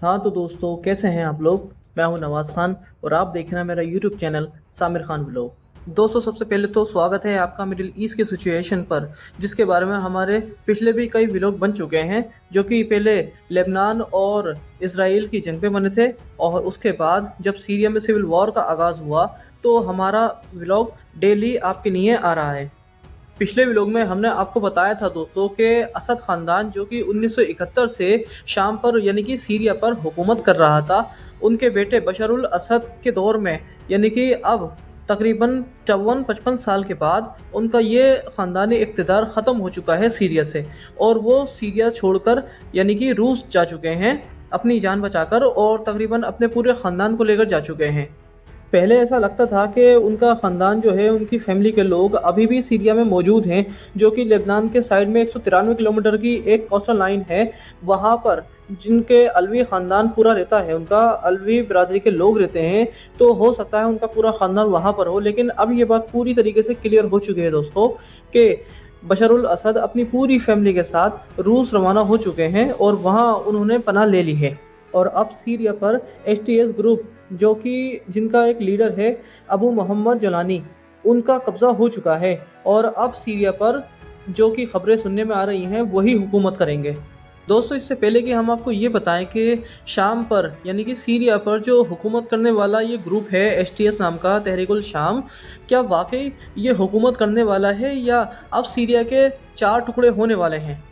हाँ तो दोस्तों, कैसे हैं आप लोग। मैं हूं नवाज खान और आप देख रहे हैं मेरा यूट्यूब चैनल सामिर खान व्लॉग। दोस्तों, सबसे पहले तो स्वागत है आपका मिडिल ईस्ट की सिचुएशन पर, जिसके बारे में हमारे पिछले भी कई व्लॉग बन चुके हैं, जो कि पहले लेबनान और इसराइल की जंग पे बने थे। और उसके बाद जब सीरिया में सिविल वॉर का आगाज़ हुआ तो हमारा व्लॉग डेली आपके लिए आ रहा है। पिछले व्लॉग में हमने आपको बताया था दोस्तों कि असद खानदान, जो कि 1971 से शाम पर यानी कि सीरिया पर हुकूमत कर रहा था, उनके बेटे बशरुल असद के दौर में, यानी कि अब तकरीबन 54-55 साल के बाद उनका ये ख़ानदानी इक़्तिदार ख़त्म हो चुका है सीरिया से, और वो सीरिया छोड़कर यानी कि रूस जा चुके हैं अपनी जान बचाकर, और तकरीबन अपने पूरे ख़ानदान को लेकर जा चुके हैं। पहले ऐसा लगता था कि उनका ख़ानदान जो है, उनकी फैमिली के लोग अभी भी सीरिया में मौजूद हैं, जो कि लेबनान के साइड में 193 किलोमीटर की एक कोस्टल लाइन है, वहाँ पर जिनके अलवी ख़ानदान पूरा रहता है, उनका अलवी बिरादरी के लोग रहते हैं, तो हो सकता है उनका पूरा ख़ानदान वहाँ पर हो। लेकिन अब ये बात पूरी तरीके से क्लियर हो चुकी है दोस्तों कि बशरुल असद अपनी पूरी फैमिली के साथ रूस रवाना हो चुके हैं और वहाँ उन्होंने पनाह ले ली है। और अब सीरिया पर HTS ग्रुप, जो कि जिनका एक लीडर है अबू मोहम्मद जलानी, उनका कब्ज़ा हो चुका है, और अब सीरिया पर जो कि खबरें सुनने में आ रही हैं वही हुकूमत करेंगे। दोस्तों, इससे पहले कि हम आपको ये बताएं कि शाम पर यानी कि सीरिया पर जो हुकूमत करने वाला ये ग्रुप है HTS नाम का, तहरीकुल शाम, क्या वाकई ये हुकूमत करने वाला है, या अब सीरिया के 4 टुकड़े होने वाले हैं।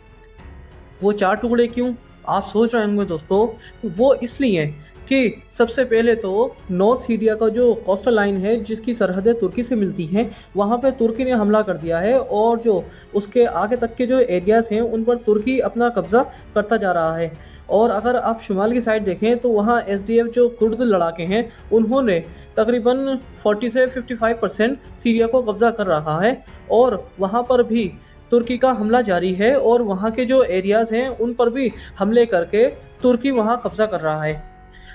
वो 4 टुकड़े क्यों, आप सोच रहे होंगे दोस्तों। वो इसलिए कि सबसे पहले तो नॉर्थ सीरिया का जो कोस्टल लाइन है, जिसकी सरहदें तुर्की से मिलती हैं, वहाँ पे तुर्की ने हमला कर दिया है, और जो उसके आगे तक के जो एरियाज़ हैं उन पर तुर्की अपना कब्ज़ा करता जा रहा है। और अगर आप शुमाल की साइड देखें तो वहाँ SDF जो कुर्द लड़ाके हैं, उन्होंने तकरीबन 40 से 55% सीरिया को कब्ज़ा कर रखा है, और वहाँ पर भी तुर्की का हमला जारी है, और वहाँ के जो एरियाज़ हैं उन पर भी हमले करके तुर्की वहाँ कब्ज़ा कर रहा है।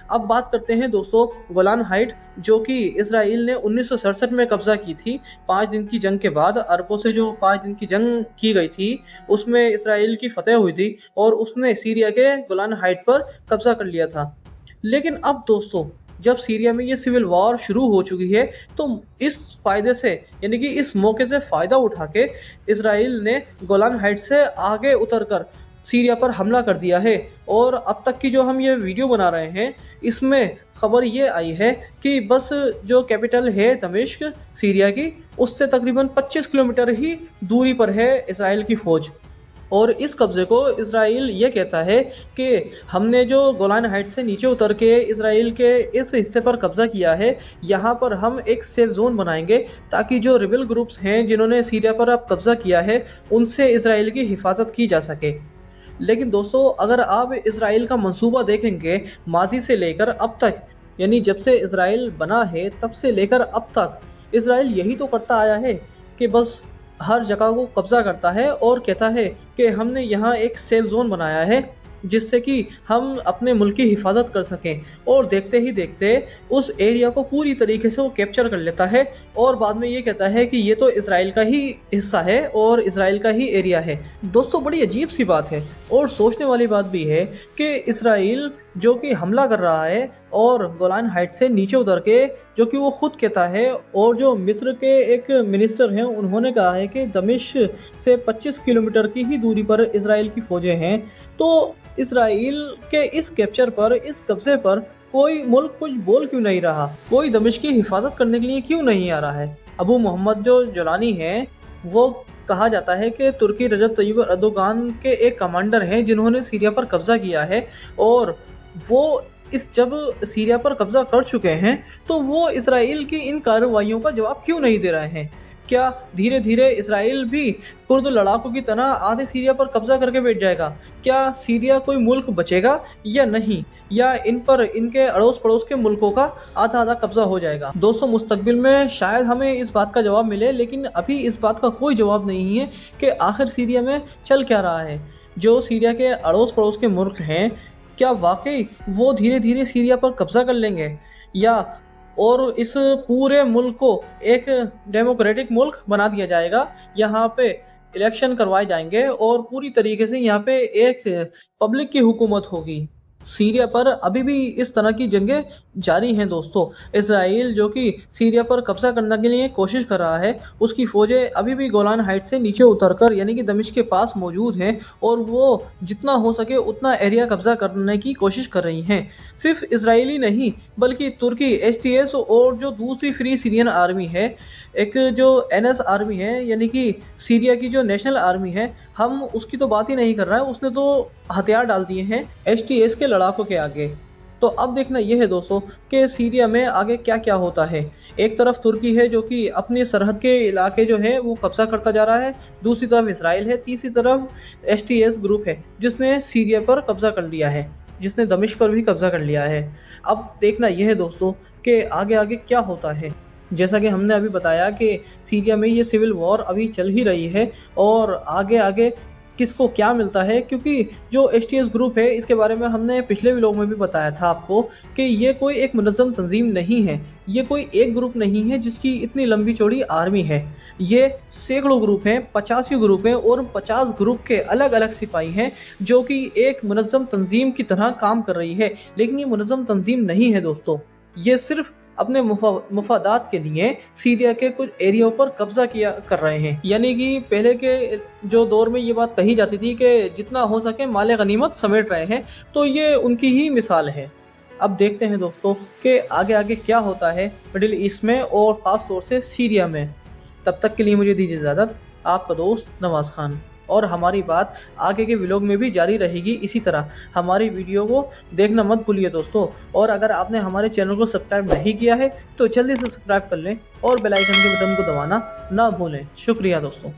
अब बात करते हैं दोस्तों गोलान हाइट, जो कि इसराइल ने 1967 में कब्ज़ा की थी। 5 दिन की जंग के बाद, अरबों से जो 5 दिन की जंग की गई थी, उसमें इसराइल की फतेह हुई थी और उसने सीरिया के गोलान हाइट पर कब्ज़ा कर लिया था। लेकिन अब दोस्तों, जब सीरिया में ये सिविल वॉर शुरू हो चुकी है, तो इस फ़ायदे से यानी कि इस मौके से फ़ायदा उठा के इसराइल ने गोलान हाइट से आगे उतरकर सीरिया पर हमला कर दिया है। और अब तक की जो हम ये वीडियो बना रहे हैं, इसमें खबर ये आई है कि बस जो कैपिटल है दमिश्क सीरिया की, उससे तकरीबन 25 किलोमीटर ही दूरी पर है इसराइल की फ़ौज। और इस कब्ज़े को इसराइल ये कहता है कि हमने जो गोलान हाइट से नीचे उतर के इसराइल के इस हिस्से पर कब्ज़ा किया है, यहाँ पर हम एक सेफ जोन बनाएंगे, ताकि जो रिबेल ग्रुप्स हैं जिन्होंने सीरिया पर अब कब्ज़ा किया है, उनसे इसराइल की हिफाजत की जा सके। लेकिन दोस्तों, अगर आप इसराइल का मंसूबा देखेंगे माजी से लेकर अब तक, यानी जब से इसराइल बना है तब से लेकर अब तक, इसराइल यही तो करता आया है कि बस हर जगह को कब्ज़ा करता है और कहता है कि हमने यहाँ एक सेफ जोन बनाया है, जिससे कि हम अपने मुल्क की हिफाजत कर सकें। और देखते ही देखते उस एरिया को पूरी तरीके से वो कैप्चर कर लेता है, और बाद में ये कहता है कि ये तो इसराइल का ही हिस्सा है और इसराइल का ही एरिया है। दोस्तों, बड़ी अजीब सी बात है और सोचने वाली बात भी है कि इसराइल जो कि हमला कर रहा है और गोलान हाइट से नीचे उतर के, जो कि वो खुद कहता है, और जो मिस्र के एक मिनिस्टर हैं उन्होंने कहा है कि दमिश्क से 25 किलोमीटर की ही दूरी पर इसराइल की फौजें हैं। तो इसराइल के इस कैप्चर पर, इस कब्जे पर कोई मुल्क कुछ बोल क्यों नहीं रहा, कोई दमिश्क की हिफाजत करने के लिए क्यों नहीं आ रहा है। अबू मोहम्मद जो जलानी है, वो कहा जाता है कि तुर्की रजब तय्यब अर्दोगान के एक कमांडर हैं जिन्होंने सीरिया पर कब्जा किया है, और वो जब सीरिया पर कब्जा कर चुके हैं तो वो इसराइल की इन कार्रवाइयों का जवाब क्यों नहीं दे रहे हैं। क्या धीरे धीरे इसराइल भी कुर्द लड़ाकों की तरह आधे सीरिया पर कब्जा करके बैठ जाएगा? क्या सीरिया कोई मुल्क बचेगा या नहीं, या इन पर इनके अड़ोस पड़ोस के मुल्कों का आधा आधा कब्जा हो जाएगा? दोस्तों, मुस्तकबिल में शायद हमें इस बात का जवाब मिले, लेकिन अभी इस बात का कोई जवाब नहीं है कि आखिर सीरिया में चल क्या रहा है। जो सीरिया के अड़ोस पड़ोस के मुल्क हैं, क्या वाकई वो धीरे धीरे सीरिया पर कब्जा कर लेंगे, या और इस पूरे मुल्क को एक डेमोक्रेटिक मुल्क बना दिया जाएगा, यहाँ पे इलेक्शन करवाए जाएंगे और पूरी तरीके से यहाँ पे एक पब्लिक की हुकूमत होगी। सीरिया पर अभी भी इस तरह की जंगें जारी हैं दोस्तों। इसराइल जो कि सीरिया पर कब्जा करने के लिए कोशिश कर रहा है, उसकी फौजें अभी भी गोलान हाइट से नीचे उतरकर यानी कि दमिश्क के पास मौजूद हैं और वो जितना हो सके उतना एरिया कब्जा करने की कोशिश कर रही हैं। सिर्फ इसराइली नहीं बल्कि तुर्की एचटीएस और जो दूसरी फ्री सीरियन आर्मी है, एक जो एनएस आर्मी है यानी कि सीरिया की जो नेशनल आर्मी है, हम उसकी तो बात ही नहीं कर रहा है, उसने तो हथियार डाल दिए हैं एचटीएस के लड़ाकों के आगे। तो अब देखना यह है दोस्तों कि सीरिया में आगे क्या क्या होता है। एक तरफ तुर्की है जो कि अपने सरहद के इलाके जो है वो कब्जा करता जा रहा है, दूसरी तरफ इसराइल है, तीसरी तरफ एचटीएस ग्रुप है जिसने सीरिया पर कब्जा कर लिया है, जिसने दमिश्क पर भी कब्जा कर लिया है। अब देखना यह है दोस्तों कि आगे आगे क्या होता है। जैसा कि हमने अभी बताया कि सीरिया में ये सिविल वॉर अभी चल ही रही है और आगे आगे किसको क्या मिलता है, क्योंकि जो एचटीएस ग्रुप है इसके बारे में हमने पिछले व्लॉग में भी बताया था आपको कि ये कोई एक मुनज़्ज़म तंजीम नहीं है, ये कोई एक ग्रुप नहीं है जिसकी इतनी लंबी चौड़ी आर्मी है। ये सैकड़ों ग्रुप हैं, 50 ग्रुप हैं और 50 ग्रुप के अलग अलग सिपाही हैं जो कि एक मुनज़्ज़म तंजीम की तरह काम कर रही है। लेकिन ये मुनज़्ज़म तंजीम नहीं है दोस्तों, ये सिर्फ अपने मुफादात के लिए सीरिया के कुछ एरिया पर कब्जा किया कर रहे हैं। यानी कि पहले के जो दौर में ये बात कही जाती थी कि जितना हो सके माले गनीमत समेट रहे हैं, तो ये उनकी ही मिसाल है। अब देखते हैं दोस्तों कि आगे आगे क्या होता है मिडिल ईस्ट में और खास तौर से सीरिया में। तब तक के लिए मुझे दीजिए इजाज़त, आपका दोस्त नवाज़ खान। और हमारी बात आगे के व्लॉग में भी जारी रहेगी इसी तरह। हमारी वीडियो को देखना मत भूलिए दोस्तों, और अगर आपने हमारे चैनल को सब्सक्राइब नहीं किया है तो जल्दी से सब्सक्राइब कर लें और बेल आइकन के बटन को दबाना ना भूलें। शुक्रिया दोस्तों।